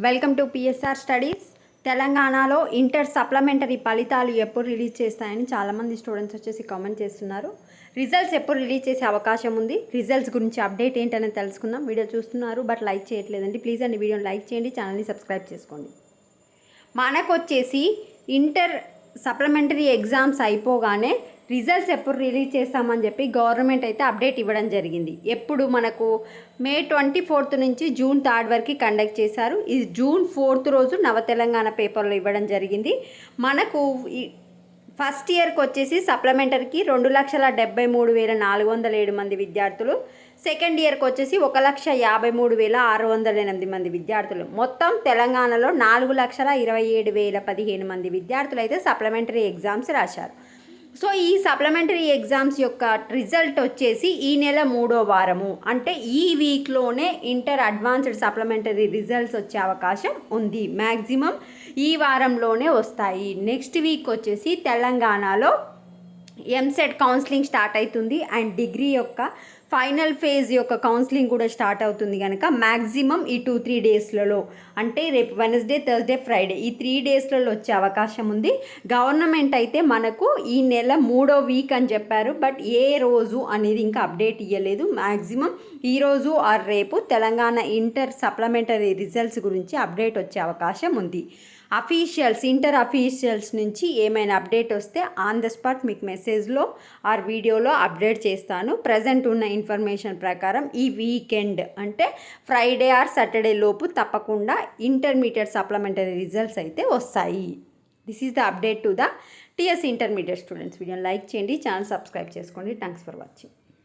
Welcome to PSR studies. తెలంగాణలో inter supplementary ఫలితాలు ఎప్పుడు రిలీజ్ చేస్తాయని చాలామంది స్టూడెంట్స్ వచ్చేసి కామెంట్ చేస్తున్నారు. రిజల్ట్స్ ఎప్పుడు రిలీజ్ చేసే అవకాశం ఉంది, రిజల్ట్స్ గురించి అప్డేట్ ఏంటనేది తెలుసుకుందాం. వీడియో చూస్తున్నారు బట్ లైక్ చేయట్లేదండి. ప్లీజ్ అండి వీడియోని లైక్ చేయండి, ఛానల్ని సబ్స్క్రైబ్ చేసుకోండి. మనకు వచ్చేసి ఇంటర్ సప్లిమెంటరీ ఎగ్జామ్స్ అయిపోగానే రిజల్ట్స్ ఎప్పుడు రిలీజ్ చేస్తామని చెప్పి గవర్నమెంట్ అయితే అప్డేట్ ఇవ్వడం జరిగింది. ఎప్పుడు మనకు మే 24 నుంచి జూన్ 3 వరకు కండక్ట్ చేశారు. ఇది జూన్ 4 రోజు నవ తెలంగాణ పేపర్లో ఇవ్వడం జరిగింది. మనకు ఫస్ట్ ఇయర్కి వచ్చేసి సప్లిమెంటరీకి 2,73,407 మంది విద్యార్థులు, సెకండ్ ఇయర్కి వచ్చేసి 1,53,608 మంది విద్యార్థులు, మొత్తం తెలంగాణలో 4,27,015 మంది విద్యార్థులు అయితే సప్లిమెంటరీ ఎగ్జామ్స్ రాశారు. సో ఈ సప్లిమెంటరీ ఎగ్జామ్స్ యొక్క రిజల్ట్ వచ్చేసి ఈ నెల 3వ వారము, అంటే ఈ వీక్లోనే ఇంటర్ అడ్వాన్స్డ్ సప్లిమెంటరీ రిజల్ట్స్ వచ్చే అవకాశం ఉంది. మ్యాక్సిమం ఈ వారంలోనే వస్తాయి. నెక్స్ట్ వీక్ వచ్చేసి తెలంగాణలో ఎంసెట్ కౌన్సిలింగ్ స్టార్ట్ అవుతుంది అండ్ డిగ్రీ యొక్క ఫైనల్ ఫేజ్ యొక్క కౌన్సిలింగ్ కూడా స్టార్ట్ అవుతుంది కనుక మ్యాక్సిమం ఈ 2-3 డేస్లలో, అంటే రేపు వెనస్డే, థర్స్డే, ఫ్రైడే ఈ 3 డేస్లలో వచ్చే అవకాశం ఉంది. గవర్నమెంట్ అయితే మనకు ఈ నెల 3వ వీక్ అని చెప్పారు, బట్ ఏ రోజు అనేది ఇంకా అప్డేట్ ఇవ్వలేదు. మ్యాక్సిమం ఈరోజు ఆర్ రేపు తెలంగాణ ఇంటర్ సప్లిమెంటరీ రిజల్ట్స్ గురించి అప్డేట్ వచ్చే అవకాశం ఉంది. ఇంటర్ అఫీషియల్స్ నుంచి ఏమైనా అప్డేట్ వస్తే ఆన్ ద స్పాట్ మీకు మెసేజ్లో ఆర్ వీడియోలో అప్డేట్ చేస్తాను. ప్రజెంట్ ఉన్న ఇన్ఫర్మేషన్ ప్రకారం ఈ వీకెండ్ అంటే ఫ్రైడే ఆర్ సాటర్డే లోపు తప్పకుండా ఇంటర్మీడియట్ సప్లిమెంటరీ రిజల్ట్స్ అయితే వస్తాయి. This is the update to the TS intermediate students. వీడియోని లైక్ చేయండి, ఛానల్ సబ్స్క్రైబ్ చేసుకోండి. Thanks for watching.